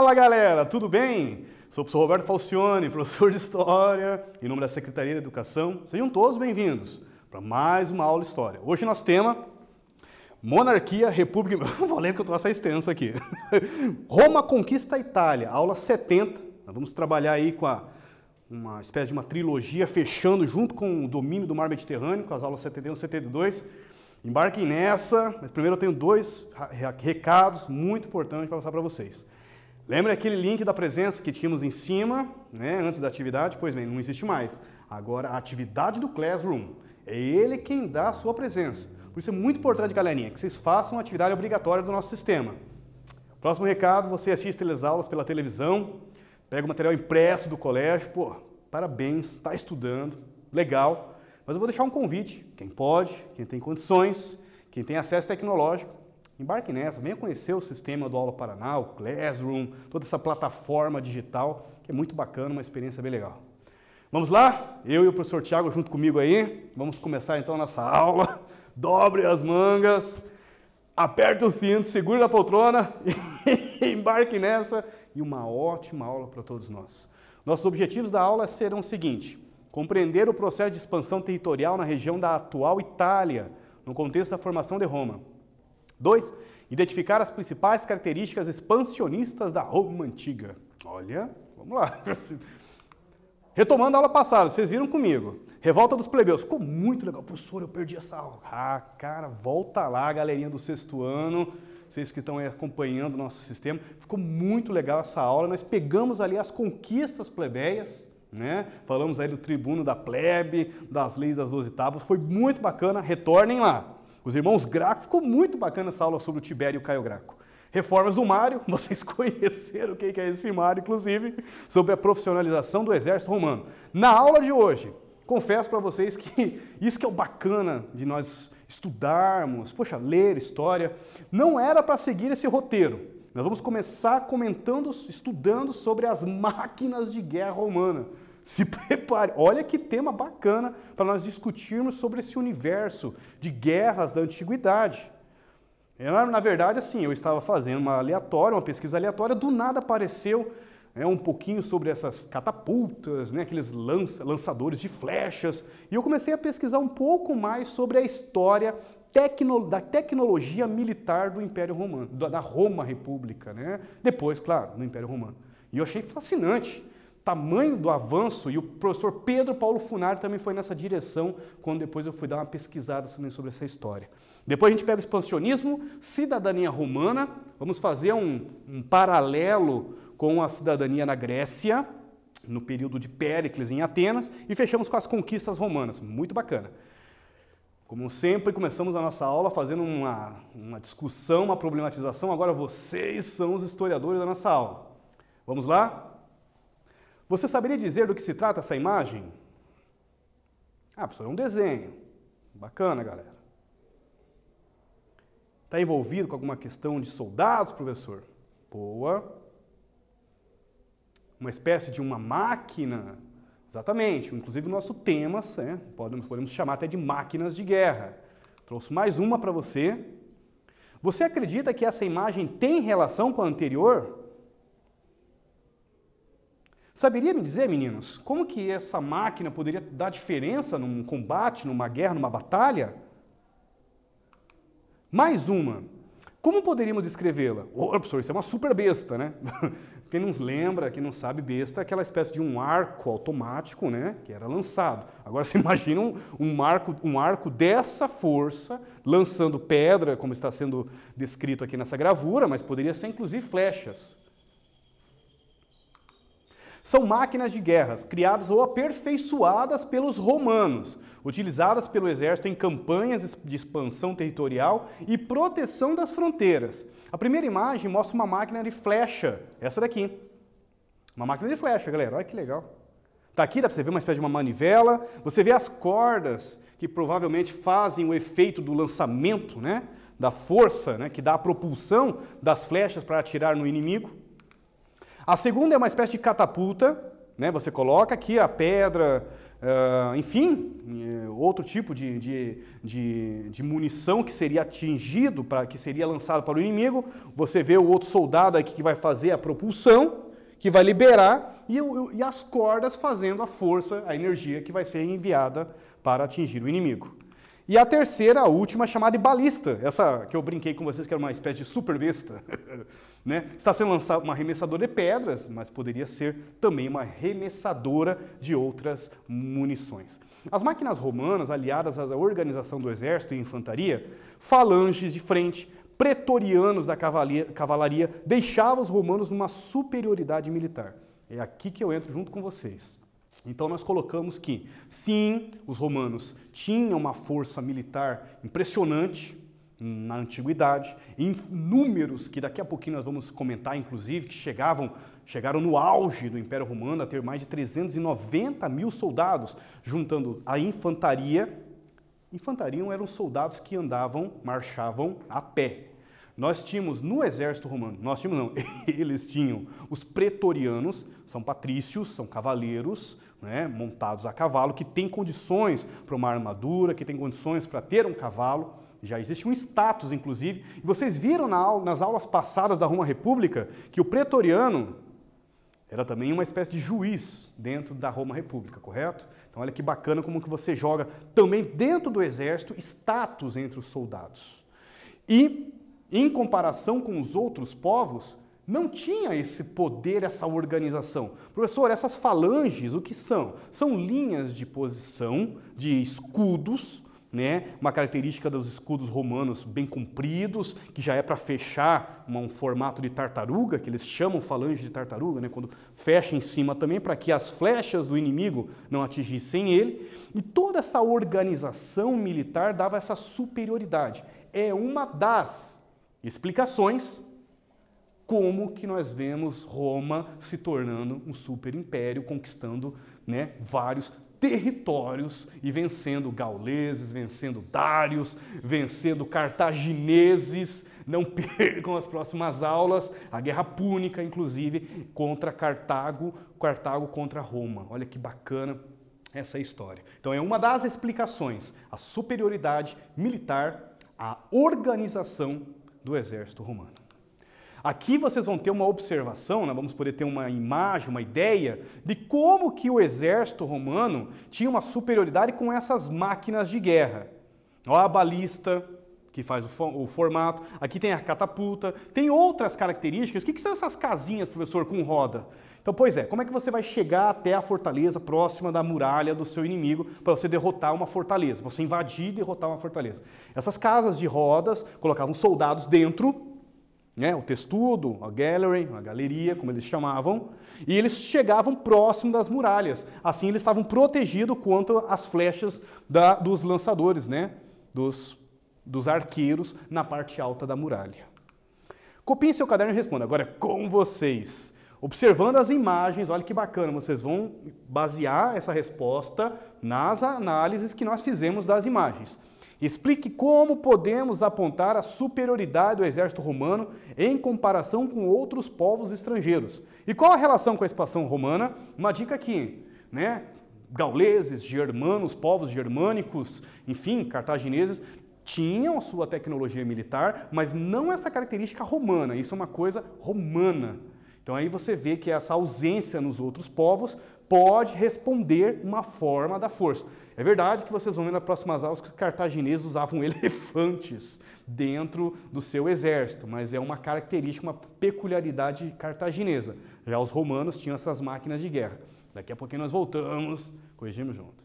Fala galera, tudo bem? Sou o professor Roberto Falcione, professor de História, em nome da Secretaria de Educação. Sejam todos bem-vindos para mais uma aula de História. Hoje nosso tema, Monarquia, República... Vou ler que eu trouxe a extensa aqui. Roma conquista a Itália, aula 70. Nós vamos trabalhar aí com uma espécie de uma trilogia, fechando junto com o domínio do mar Mediterrâneo, com as aulas 71 e 72. Embarquem nessa, mas primeiro eu tenho dois recados muito importantes para passar para vocês. Lembra aquele link da presença que tínhamos em cima, né, antes da atividade? Pois bem, não existe mais. Agora, a atividade do Classroom, é ele quem dá a sua presença. Por isso é muito importante, galerinha, que vocês façam a atividade obrigatória do nosso sistema. Próximo recado, você assiste as aulas pela televisão, pega o material impresso do colégio, pô, parabéns, está estudando, legal. Mas eu vou deixar um convite, quem pode, quem tem condições, quem tem acesso tecnológico, embarque nessa, venha conhecer o sistema do Aula Paraná, o Classroom, toda essa plataforma digital, que é muito bacana, uma experiência bem legal. Vamos lá? Eu e o professor Tiago junto comigo aí, vamos começar então a nossa aula. Dobre as mangas, aperte o cinto, segure na poltrona e embarque nessa. E uma ótima aula para todos nós. Nossos objetivos da aula serão o seguinte: compreender o processo de expansão territorial na região da atual Itália, no contexto da formação de Roma. 2. Identificar as principais características expansionistas da Roma Antiga. Olha, vamos lá. Retomando a aula passada, vocês viram comigo. Revolta dos plebeus. Ficou muito legal. Professor, eu perdi essa aula. Ah, cara, volta lá, galerinha do sexto ano. Vocês que estão aí acompanhando o nosso sistema. Ficou muito legal essa aula. Nós pegamos ali as conquistas plebeias, né? Falamos aí do tribuno da plebe, das leis das 12 tábuas. Foi muito bacana. Retornem lá. Os irmãos Graco, ficou muito bacana essa aula sobre o Tibério e o Caio Graco. Reformas do Mário, vocês conheceram quem que é esse Mário, inclusive, sobre a profissionalização do exército romano. Na aula de hoje, confesso para vocês que isso que é o bacana de nós estudarmos, poxa, ler história, não era para seguir esse roteiro. Nós vamos começar comentando, estudando sobre as máquinas de guerra romana. Se prepare, olha que tema bacana para nós discutirmos sobre esse universo de guerras da antiguidade. Na verdade, assim, eu estava fazendo uma pesquisa aleatória, do nada apareceu um pouquinho sobre essas catapultas, né, aqueles lançadores de flechas, e eu comecei a pesquisar um pouco mais sobre a história da tecnologia militar do Império Romano, da Roma República, né? Depois, claro, do Império Romano. E eu achei fascinante. Tamanho do avanço, e o professor Pedro Paulo Funari também foi nessa direção, quando depois eu fui dar uma pesquisada também sobre essa história. Depois a gente pega o expansionismo, cidadania romana, vamos fazer um paralelo com a cidadania na Grécia, no período de Péricles em Atenas, e fechamos com as conquistas romanas, muito bacana. Como sempre, começamos a nossa aula fazendo uma discussão, uma problematização, agora vocês são os historiadores da nossa aula. Vamos lá? Você saberia dizer do que se trata essa imagem? Ah, professor, é um desenho. Bacana, galera. Está envolvido com alguma questão de soldados, professor? Boa. Uma espécie de uma máquina? Exatamente. Inclusive o nosso tema, podemos chamar até de máquinas de guerra. Trouxe mais uma para você. Você acredita que essa imagem tem relação com a anterior? Saberia me dizer, meninos, como que essa máquina poderia dar diferença num combate, numa guerra, numa batalha? Mais uma. Como poderíamos descrevê-la? Professor, isso é uma super besta, né? Quem não lembra, quem não sabe, besta é aquela espécie de um arco automático, né? Que era lançado. Agora você imagina um arco dessa força, lançando pedra, como está sendo descrito aqui nessa gravura, mas poderia ser inclusive flechas. São máquinas de guerra criadas ou aperfeiçoadas pelos romanos, utilizadas pelo exército em campanhas de expansão territorial e proteção das fronteiras. A primeira imagem mostra uma máquina de flecha, essa daqui. Uma máquina de flecha, galera, olha que legal. Tá aqui, dá para você ver uma espécie de uma manivela, você vê as cordas que provavelmente fazem o efeito do lançamento, né, da força, né, que dá a propulsão das flechas para atirar no inimigo. A segunda é uma espécie de catapulta, né? Você coloca aqui a pedra, enfim, outro tipo de munição que seria atingido, que seria lançado para o inimigo. Você vê o outro soldado aqui que vai fazer a propulsão, que vai liberar, e as cordas fazendo a força, a energia que vai ser enviada para atingir o inimigo. E a terceira, a última, é chamada de balista. Essa que eu brinquei com vocês, que era uma espécie de super besta. Né? Está sendo lançada uma arremessadora de pedras, mas poderia ser também uma arremessadora de outras munições. As máquinas romanas, aliadas à organização do exército e infantaria, falanges de frente, pretorianos da cavalaria, deixavam os romanos numa superioridade militar. É aqui que eu entro junto com vocês. Então nós colocamos que, sim, os romanos tinham uma força militar impressionante na antiguidade, em números que daqui a pouquinho nós vamos comentar, inclusive, que chegaram no auge do Império Romano a ter mais de 390 mil soldados, juntando a infantaria. Infantaria eram soldados que marchavam a pé. Nós tínhamos no exército romano, eles tinham os pretorianos, são patrícios, são cavaleiros, né, montados a cavalo, que têm condições para uma armadura, que têm condições para ter um cavalo. Já existe um status, inclusive. E vocês viram nas aulas passadas da Roma República que o pretoriano era também uma espécie de juiz dentro da Roma República, correto? Então olha que bacana como que você joga também dentro do exército status entre os soldados. E, em comparação com os outros povos, não tinha esse poder, essa organização. Professor, essas falanges, o que são? São linhas de posição, de escudos, né? Uma característica dos escudos romanos bem compridos, que já é para fechar um formato de tartaruga, que eles chamam falange de tartaruga, né? Quando fecha em cima também, para que as flechas do inimigo não atingissem ele. E toda essa organização militar dava essa superioridade. É uma das explicações como que nós vemos Roma se tornando um superimpério, conquistando, né, vários territórios e vencendo gauleses, vencendo dários, vencendo cartagineses. Não percam as próximas aulas, a Guerra Púnica, inclusive, contra Cartago contra Roma. Olha que bacana essa história. Então é uma das explicações, a superioridade militar, a organização do exército romano. Aqui vocês vão ter uma observação, nós vamos poder ter uma imagem, uma ideia de como que o exército romano tinha uma superioridade com essas máquinas de guerra. Olha a balista, que faz o formato, aqui tem a catapulta, tem outras características. O que são essas casinhas, professor, com roda? Então, pois é, como é que você vai chegar até a fortaleza próxima da muralha do seu inimigo para você derrotar uma fortaleza, para você invadir e derrotar uma fortaleza? Essas casas de rodas colocavam soldados dentro, né, o testudo, a gallery, a galeria, como eles chamavam, e eles chegavam próximo das muralhas. Assim eles estavam protegidos contra as flechas dos lançadores, né, dos arqueiros na parte alta da muralha. Copiem seu caderno e responda. Agora é com vocês. Observando as imagens, olha que bacana, vocês vão basear essa resposta nas análises que nós fizemos das imagens. Explique como podemos apontar a superioridade do exército romano em comparação com outros povos estrangeiros. E qual a relação com a expansão romana? Uma dica aqui, né? Gauleses, germanos, povos germânicos, enfim, cartagineses, tinham a sua tecnologia militar, mas não essa característica romana. Isso é uma coisa romana. Então aí você vê que essa ausência nos outros povos pode responder uma forma da força. É verdade que vocês vão ver nas próximas aulas que os cartagineses usavam elefantes dentro do seu exército, mas é uma característica, uma peculiaridade cartaginesa. Já os romanos tinham essas máquinas de guerra. Daqui a pouquinho nós voltamos, corrigimos junto.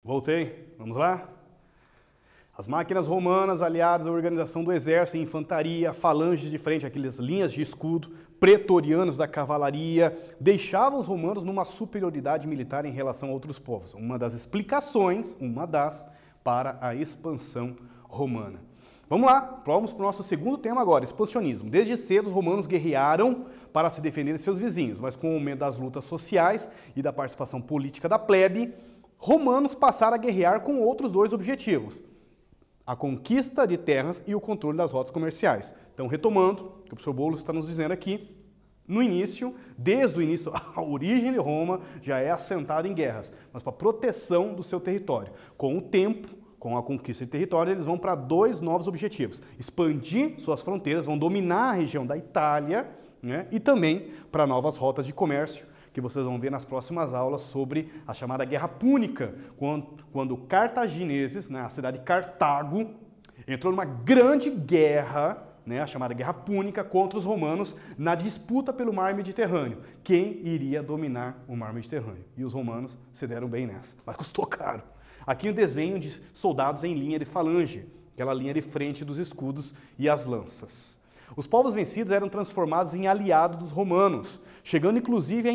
Voltei, vamos lá? As máquinas romanas aliadas à organização do exército, infantaria, falanges de frente, aquelas linhas de escudo, pretorianos da cavalaria, deixavam os romanos numa superioridade militar em relação a outros povos. Uma das explicações, para a expansão romana. Vamos lá, vamos para o nosso segundo tema agora, expansionismo. Desde cedo os romanos guerrearam para se defender de seus vizinhos, mas com o aumento das lutas sociais e da participação política da plebe, romanos passaram a guerrear com outros dois objetivos: a conquista de terras e o controle das rotas comerciais. Então, retomando o que o professor Boulos está nos dizendo aqui, desde o início, a origem de Roma já é assentada em guerras, mas para proteção do seu território. Com o tempo, com a conquista de território, eles vão para dois novos objetivos: expandir suas fronteiras, vão dominar a região da Itália, né, e também para novas rotas de comércio, que vocês vão ver nas próximas aulas sobre a chamada Guerra Púnica, quando cartagineses, né, a cidade de Cartago, entrou numa grande guerra, né, a chamada Guerra Púnica, contra os romanos na disputa pelo mar Mediterrâneo. Quem iria dominar o mar Mediterrâneo? E os romanos se deram bem nessa, mas custou caro. Aqui o desenho de soldados em linha de falange, aquela linha de frente dos escudos e as lanças. Os povos vencidos eram transformados em aliados dos romanos, chegando inclusive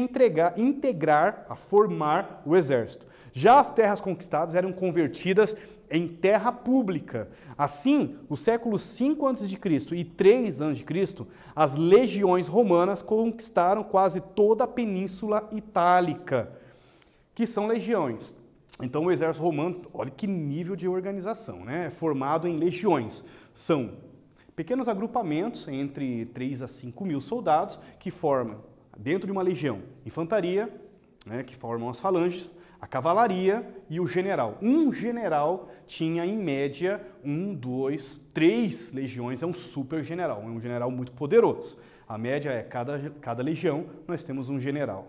a formar o exército. Já as terras conquistadas eram convertidas em terra pública. Assim, nos séculos 5 a.C. e 3 a.C., as legiões romanas conquistaram quase toda a Península Itálica. Que são legiões? Então o exército romano, olha que nível de organização, né? É formado em legiões. São pequenos agrupamentos entre 3 a 5 mil soldados que formam, dentro de uma legião, infantaria, né, que formam as falanges, a cavalaria e o general. Um general tinha, em média, 1, 2, 3 legiões, é um super general, é um general muito poderoso. A média é cada legião, nós temos um general.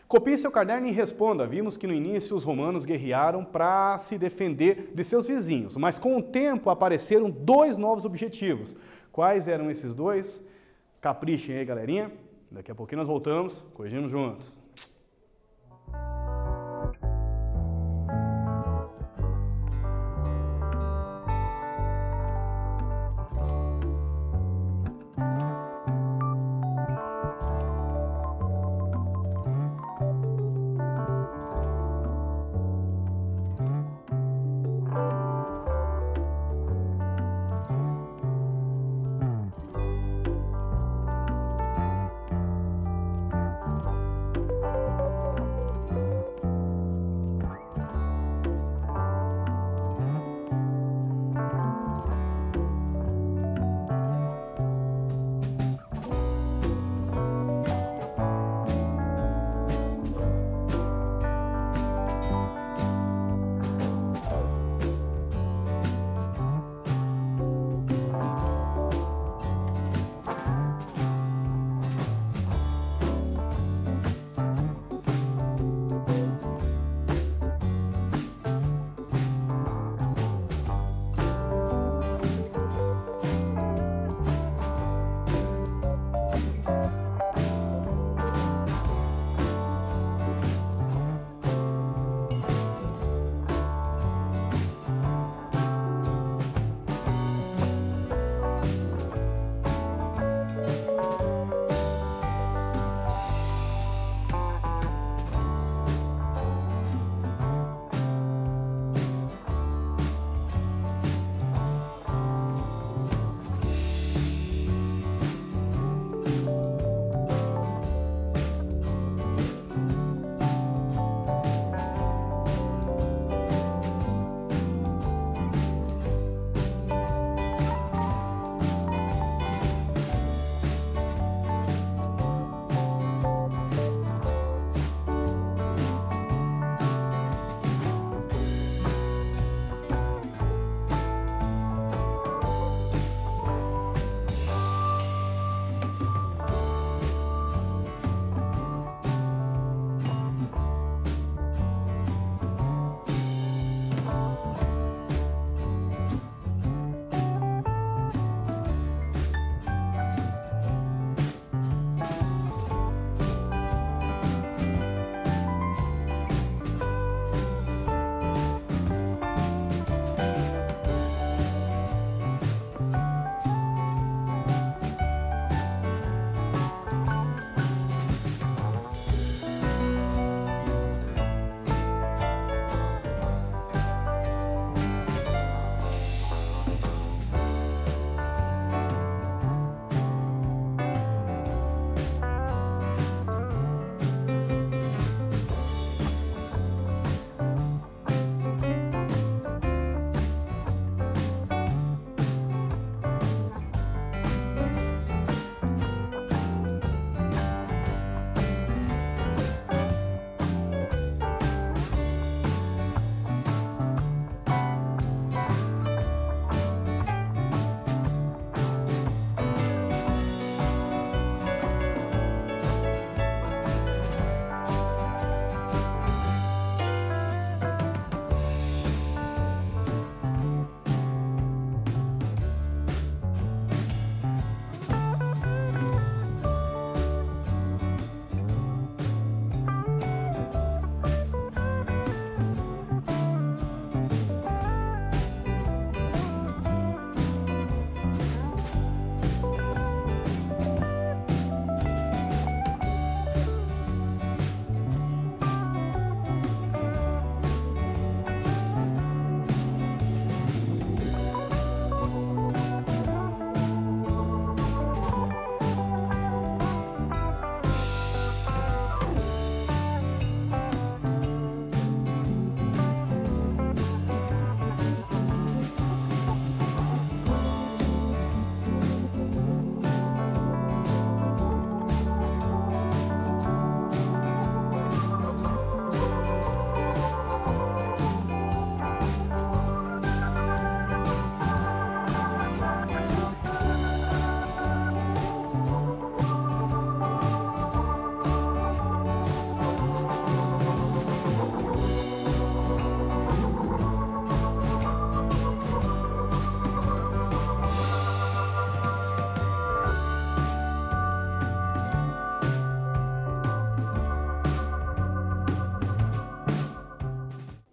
Copie seu caderno e responda. Vimos que no início os romanos guerrearam para se defender de seus vizinhos, mas com o tempo apareceram dois novos objetivos. Quais eram esses dois? Caprichem aí, galerinha. Daqui a pouquinho nós voltamos, corrigimos juntos.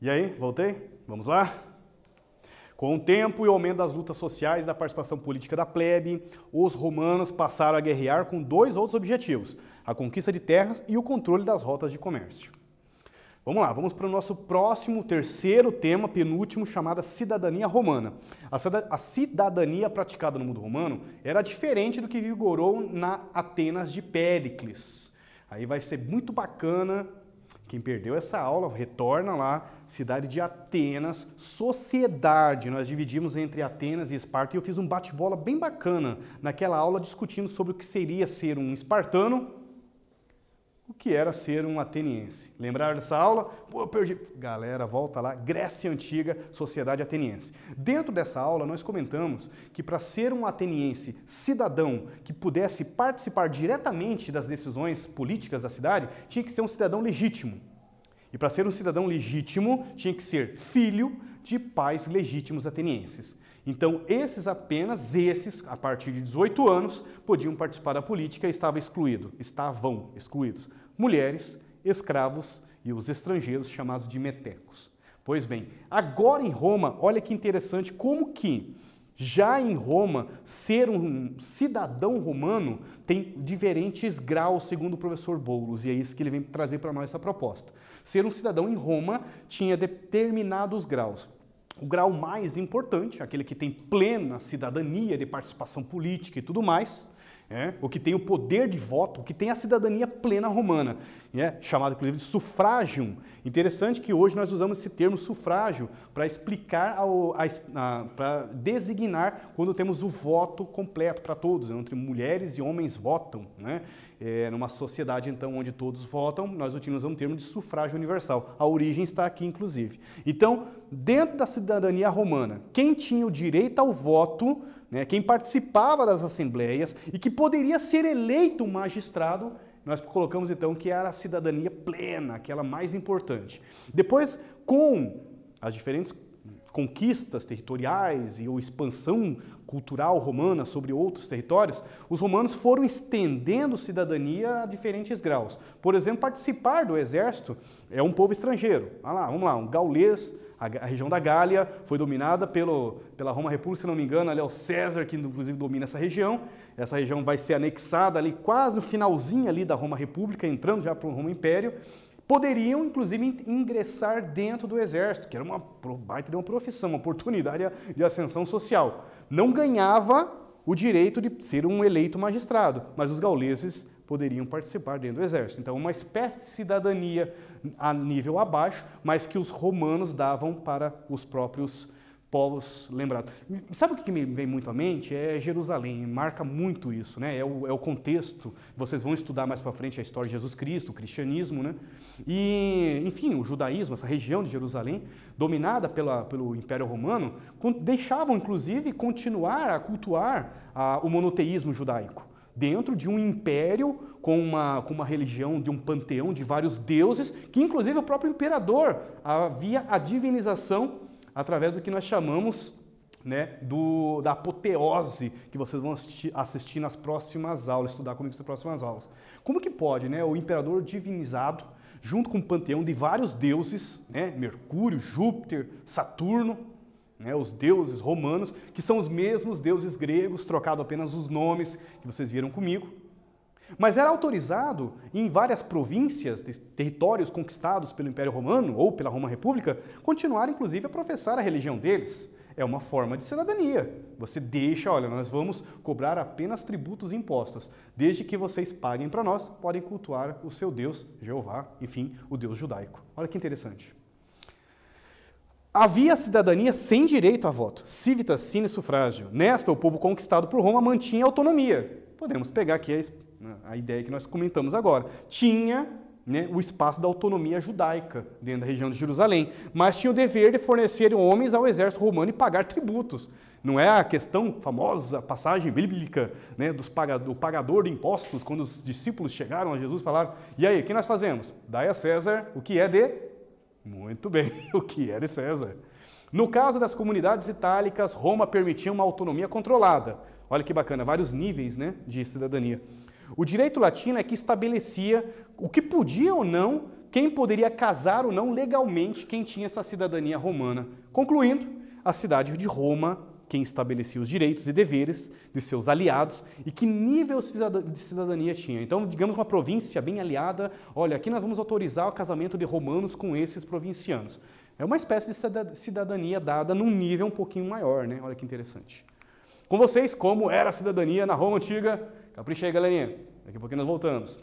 E aí, voltei? Vamos lá? Com o tempo e o aumento das lutas sociais e da participação política da plebe, os romanos passaram a guerrear com dois outros objetivos, a conquista de terras e o controle das rotas de comércio. Vamos lá, vamos para o nosso próximo, terceiro tema, penúltimo, chamado cidadania romana. A cidadania praticada no mundo romano era diferente do que vigorou na Atenas de Péricles. Aí vai ser muito bacana. Quem perdeu essa aula, retorna lá, cidade de Atenas, sociedade. Nós dividimos entre Atenas e Esparta e eu fiz um bate-bola bem bacana naquela aula discutindo sobre o que seria ser um espartano, o que era ser um ateniense. Lembraram dessa aula? Pô, eu perdi. Galera, volta lá, Grécia Antiga, sociedade ateniense. Dentro dessa aula, nós comentamos que para ser um ateniense cidadão que pudesse participar diretamente das decisões políticas da cidade, tinha que ser um cidadão legítimo. E para ser um cidadão legítimo, tinha que ser filho de pais legítimos atenienses. Então, apenas esses, a partir de 18 anos, podiam participar da política e estavam excluídos. Mulheres, escravos e os estrangeiros chamados de metecos. Pois bem, agora em Roma, olha que interessante como que já em Roma, ser um cidadão romano tem diferentes graus, segundo o professor Boulos, e é isso que ele vem trazer para nós essa proposta. Ser um cidadão em Roma tinha determinados graus. O grau mais importante, aquele que tem plena cidadania de participação política e tudo mais, o que tem o poder de voto, o que tem a cidadania plena romana, chamado inclusive de sufrágio. Interessante que hoje nós usamos esse termo sufrágio para explicar, para designar quando temos o voto completo para todos, entre mulheres e homens votam, numa sociedade, então, onde todos votam, nós utilizamos o termo de sufrágio universal. A origem está aqui, inclusive. Então, dentro da cidadania romana, quem tinha o direito ao voto, quem participava das assembleias e que poderia ser eleito magistrado, nós colocamos, então, que era a cidadania plena, aquela mais importante. Depois, com as diferentes conquistas territoriais e a expansão cultural romana sobre outros territórios, os romanos foram estendendo cidadania a diferentes graus. Por exemplo, participar do exército é um povo estrangeiro. Vamos lá, um gaulês, a região da Gália foi dominada pela Roma República, se não me engano, ali é o César que inclusive domina essa região. Essa região vai ser anexada ali quase no finalzinho ali da Roma República, entrando já para o Roma Império. Poderiam, inclusive, ingressar dentro do exército, que era uma baita de uma profissão, uma oportunidade de ascensão social. Não ganhava o direito de ser um eleito magistrado, mas os gauleses poderiam participar dentro do exército. Então, uma espécie de cidadania a nível abaixo, mas que os romanos davam para os próprios povos lembrados. Sabe o que me vem muito à mente? É Jerusalém, marca muito isso, é o contexto. Vocês vão estudar mais para frente a história de Jesus Cristo, o cristianismo, E, enfim, o judaísmo, essa região de Jerusalém, dominada pelo Império Romano, deixavam, inclusive, continuar a cultuar o monoteísmo judaico. Dentro de um império com uma religião, de um panteão de vários deuses, que inclusive o próprio imperador havia a divinização através do que nós chamamos da apoteose, que vocês vão assistir nas próximas aulas, estudar comigo nas próximas aulas. Como que pode o imperador divinizado, junto com um panteão de vários deuses, Mercúrio, Júpiter, Saturno, os deuses romanos, que são os mesmos deuses gregos, trocado apenas os nomes que vocês viram comigo. Mas era autorizado em várias províncias, territórios conquistados pelo Império Romano ou pela Roma República, continuar inclusive a professar a religião deles. É uma forma de cidadania. Você deixa, olha, nós vamos cobrar apenas tributos e impostos. Desde que vocês paguem para nós, podem cultuar o seu Deus, Jeová, enfim, o Deus judaico. Olha que interessante. Havia cidadania sem direito a voto, civitas sine sufrágio. Nesta, o povo conquistado por Roma mantinha autonomia. Podemos pegar aqui a ideia que nós comentamos agora. Tinha o espaço da autonomia judaica dentro da região de Jerusalém, mas tinha o dever de fornecer homens ao exército romano e pagar tributos. Não é a questão, famosa passagem bíblica, do pagador de impostos, quando os discípulos chegaram a Jesus e falaram, e aí, o que nós fazemos? Dai a César o que é de... Muito bem, o que é de César. No caso das comunidades itálicas, Roma permitia uma autonomia controlada. Olha que bacana, vários níveis de cidadania. O direito latino é que estabelecia o que podia ou não quem poderia casar ou não legalmente quem tinha essa cidadania romana. Concluindo, a cidade de Roma, quem estabelecia os direitos e deveres de seus aliados e que nível de cidadania tinha. Então, digamos uma província bem aliada, olha, aqui nós vamos autorizar o casamento de romanos com esses provincianos. É uma espécie de cidadania dada num nível um pouquinho maior, né? Olha que interessante. Com vocês, como era a cidadania na Roma Antiga? Capricha aí, galerinha. Daqui a pouquinho nós voltamos.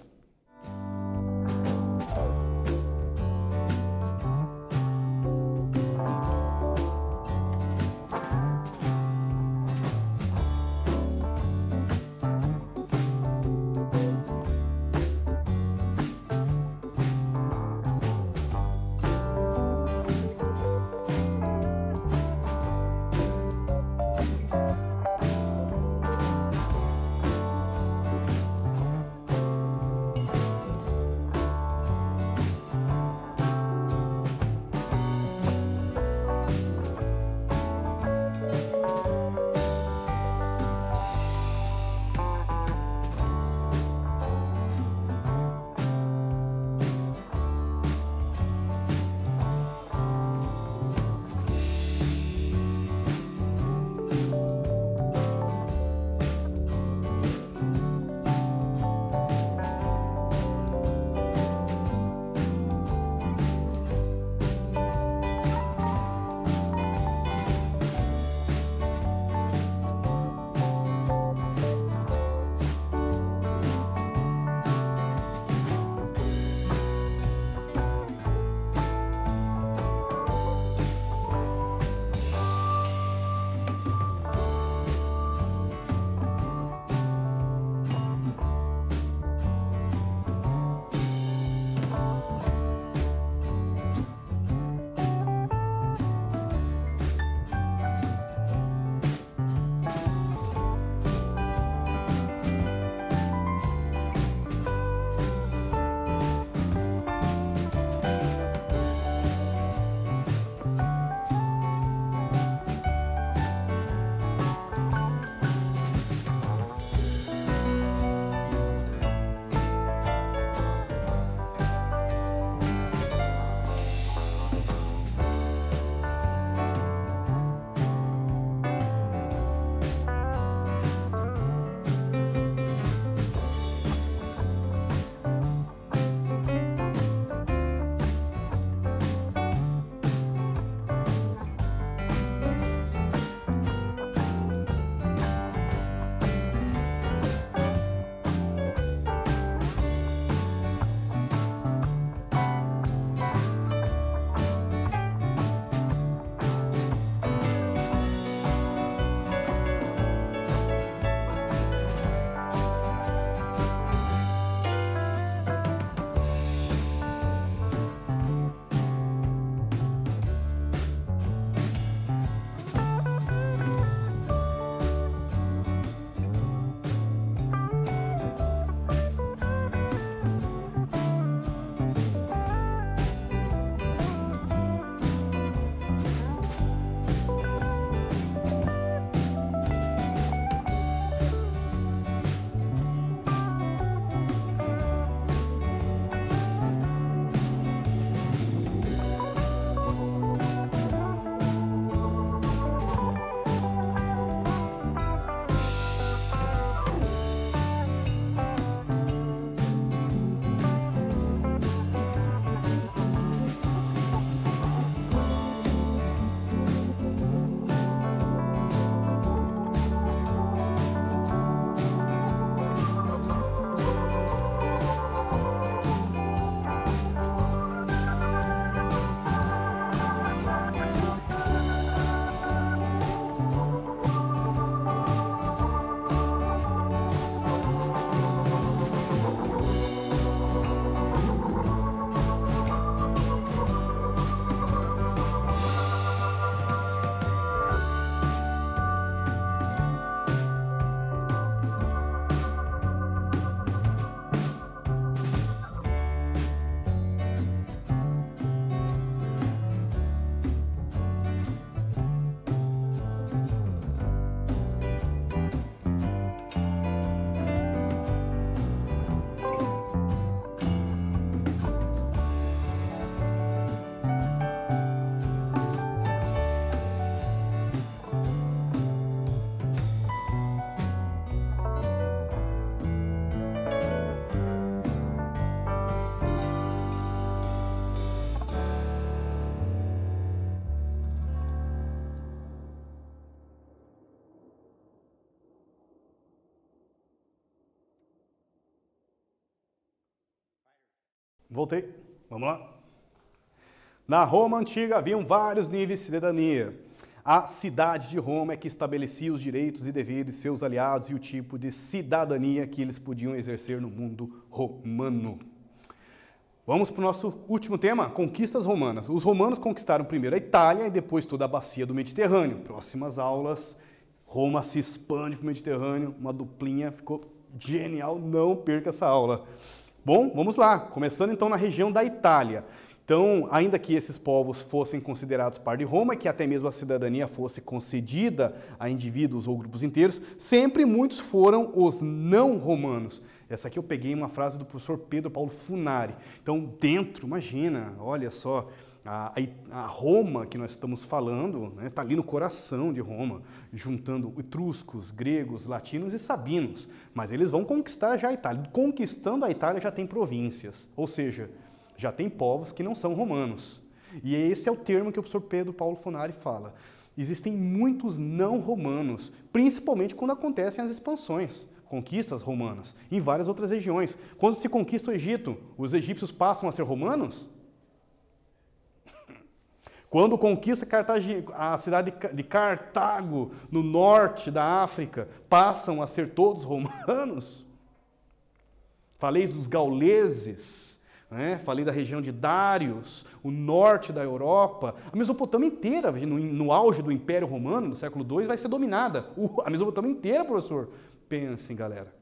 Voltei. Vamos lá. Na Roma antiga haviam vários níveis de cidadania. A cidade de Roma é que estabelecia os direitos e deveres de seus aliados e o tipo de cidadania que eles podiam exercer no mundo romano. Vamos para o nosso último tema, conquistas romanas. Os romanos conquistaram primeiro a Itália e depois toda a bacia do Mediterrâneo. Próximas aulas, Roma se expande para o Mediterrâneo, uma duplinha, ficou genial, não perca essa aula. Bom, vamos lá, começando então na região da Itália. Então, ainda que esses povos fossem considerados parte de Roma, que até mesmo a cidadania fosse concedida a indivíduos ou grupos inteiros, sempre muitos foram os não romanos. Essa aqui eu peguei uma frase do professor Pedro Paulo Funari. Então, dentro, imagina, olha só, a Roma que nós estamos falando, está ali no coração de Roma, juntando etruscos, gregos, latinos e sabinos. Mas eles vão conquistar já a Itália. Conquistando a Itália já tem províncias, ou seja, já tem povos que não são romanos. E esse é o termo que o professor Pedro Paulo Funari fala. Existem muitos não romanos, principalmente quando acontecem as expansões, conquistas romanas, em várias outras regiões. Quando se conquista o Egito, os egípcios passam a ser romanos? Quando conquista a cidade de Cartago, no norte da África, passam a ser todos romanos? Falei dos gauleses, falei da região de Dários, o norte da Europa, a Mesopotâmia inteira, no auge do Império Romano, no século II, vai ser dominada. A Mesopotâmia inteira, professor. Pensem, galera.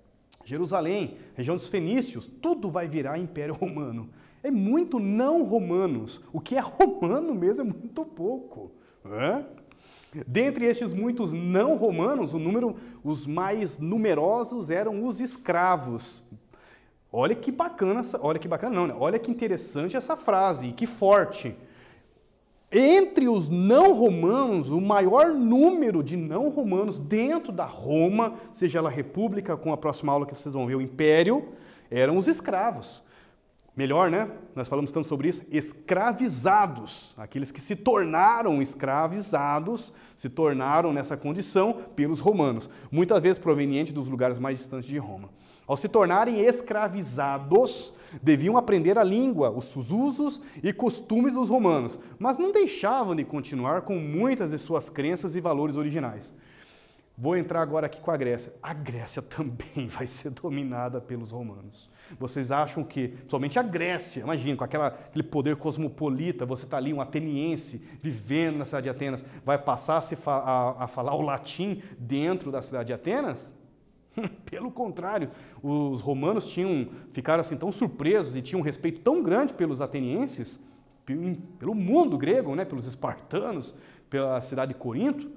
Jerusalém, região dos fenícios, tudo vai virar Império Romano. É muito não romanos. O que é romano mesmo é muito pouco. Dentre estes muitos não romanos, os mais numerosos eram os escravos. Olha que bacana, olha que interessante essa frase, e que forte. Entre os não romanos, o maior número de não romanos dentro da Roma, seja ela república, com a próxima aula que vocês vão ver, o império, eram os escravos. Melhor, né? Nós falamos tanto sobre isso, escravizados, aqueles que se tornaram escravizados, se tornaram nessa condição pelos romanos, muitas vezes provenientes dos lugares mais distantes de Roma. Ao se tornarem escravizados, deviam aprender a língua, os usos e costumes dos romanos, mas não deixavam de continuar com muitas de suas crenças e valores originais. Vou entrar agora aqui com a Grécia. A Grécia também vai ser dominada pelos romanos. Vocês acham que, somente a Grécia, imagina, com aquele poder cosmopolita, você está ali, um ateniense, vivendo na cidade de Atenas, vai passar a falar o latim dentro da cidade de Atenas? Pelo contrário, os romanos ficaram assim tão surpresos e tinham um respeito tão grande pelos atenienses, pelo mundo grego, pelos espartanos, pela cidade de Corinto,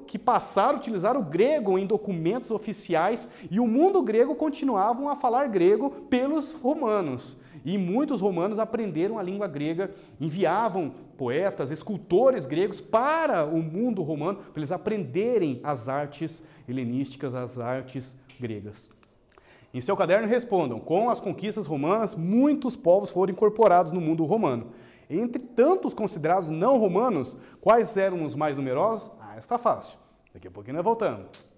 que passaram a utilizar o grego em documentos oficiais, e o mundo grego continuavam a falar grego pelos romanos. E muitos romanos aprenderam a língua grega, enviavam poetas, escultores gregos para o mundo romano, para eles aprenderem as artes helenísticas, as artes gregas. Em seu caderno respondam: com as conquistas romanas, muitos povos foram incorporados no mundo romano. Entre tantos considerados não romanos, quais eram os mais numerosos? Está fácil. Daqui a pouquinho nós voltamos.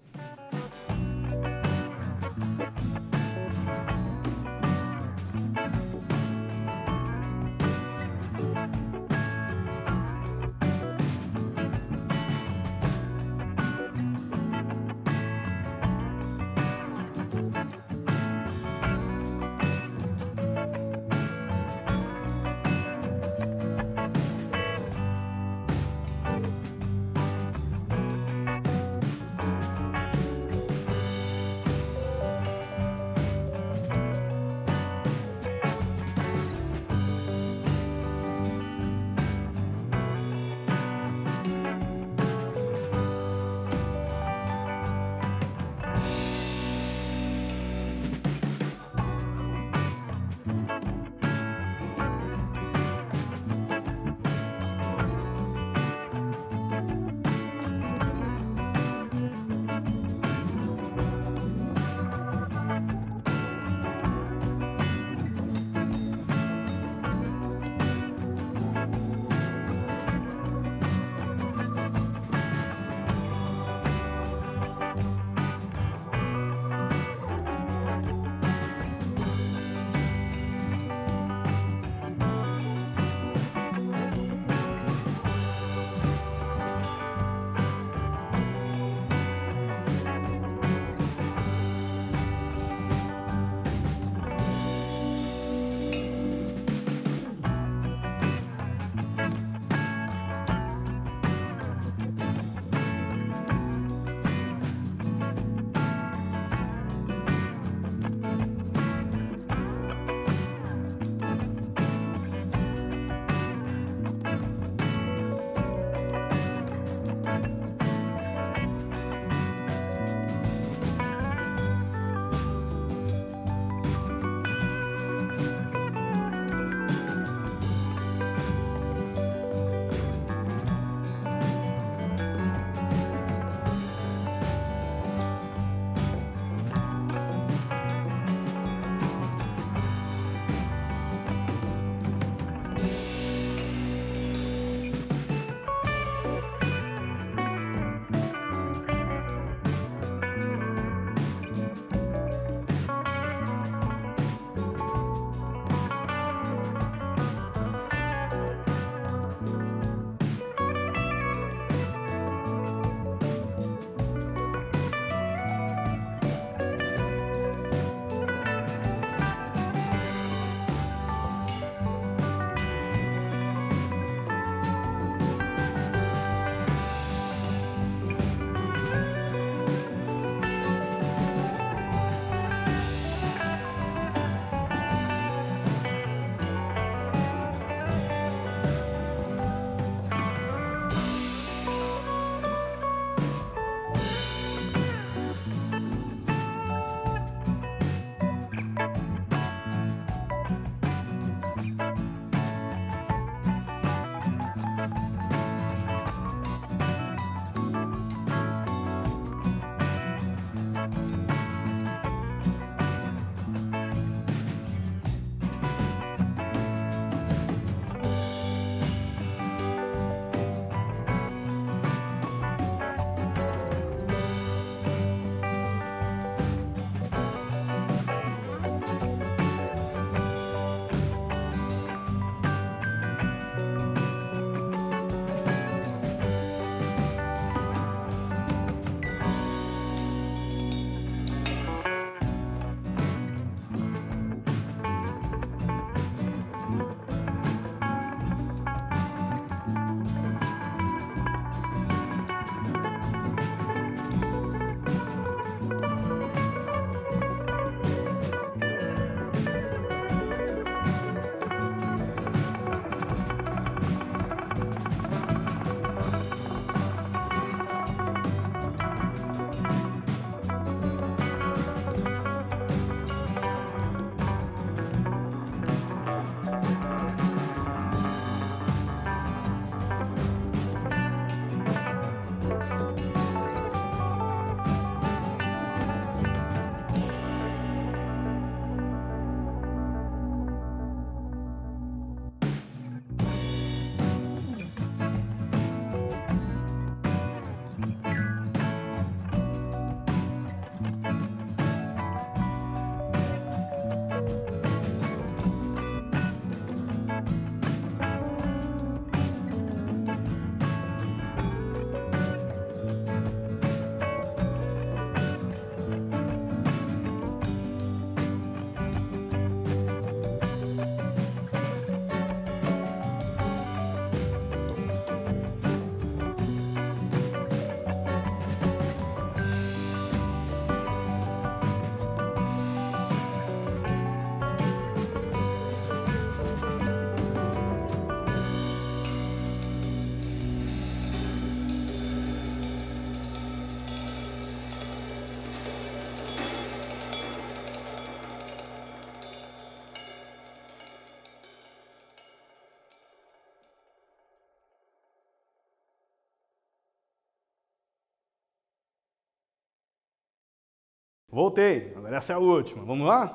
Voltei, agora essa é a última. Vamos lá?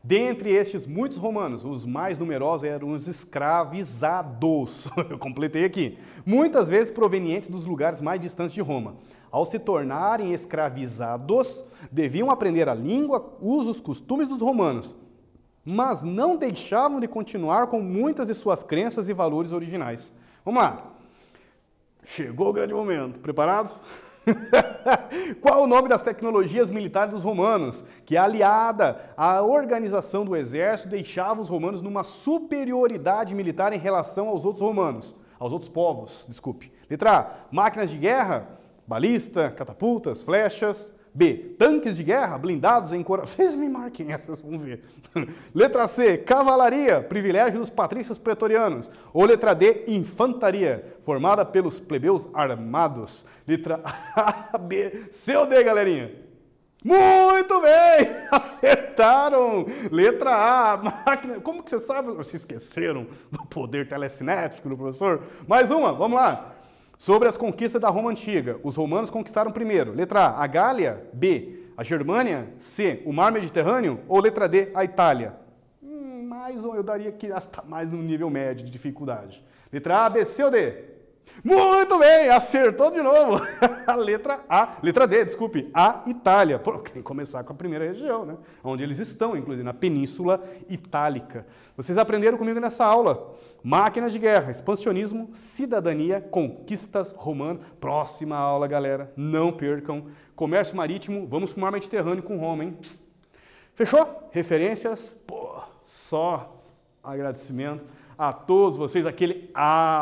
Dentre estes muitos romanos, os mais numerosos eram os escravizados. Eu completei aqui. Muitas vezes provenientes dos lugares mais distantes de Roma. Ao se tornarem escravizados, deviam aprender a língua, usos, costumes dos romanos, mas não deixavam de continuar com muitas de suas crenças e valores originais. Vamos lá. Chegou o grande momento. Preparados? Qual o nome das tecnologias militares dos romanos, que, aliada à organização do exército, deixava os romanos numa superioridade militar em relação aos outros romanos, aos outros povos, desculpe. Letra A, máquinas de guerra, balista, catapultas, flechas. B, tanques de guerra, blindados em corações. Vocês me marquem essas, vamos ver. Letra C, cavalaria, privilégio dos patrícios pretorianos. Ou letra D, infantaria, formada pelos plebeus armados. Letra A, B, C ou D, galerinha? Muito bem! Acertaram! Letra A, máquina. Como que você sabe? Vocês esqueceram do poder telecinético do professor? Mais uma, vamos lá. Sobre as conquistas da Roma Antiga, os romanos conquistaram primeiro, letra A, a Gália, B, a Germânia, C, o Mar Mediterrâneo, ou letra D, a Itália? Eu daria que está mais no nível médio de dificuldade. Letra A, B, C ou D? Muito bem, acertou de novo. A letra A, letra D, desculpe, a Itália. Pô, tem que começar com a primeira região, né? Onde eles estão, inclusive, na Península Itálica. Vocês aprenderam comigo nessa aula. Máquinas de guerra, expansionismo, cidadania, conquistas romanas. Próxima aula, galera, não percam. Comércio marítimo, vamos para o Mar Mediterrâneo com Roma, hein? Fechou? Referências, pô, só agradecimento a todos vocês, aquele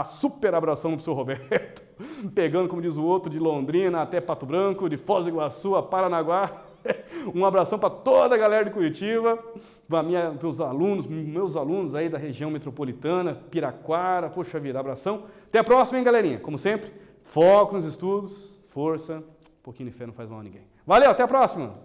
super abração no professor Roberto, pegando, como diz o outro, de Londrina até Pato Branco, de Foz do Iguaçu a Paranaguá. Um abração para toda a galera de Curitiba, meus alunos aí da região metropolitana, Piraquara, poxa vida, abração. Até a próxima, hein, galerinha? Como sempre, foco nos estudos, força, um pouquinho de fé não faz mal a ninguém. Valeu, até a próxima!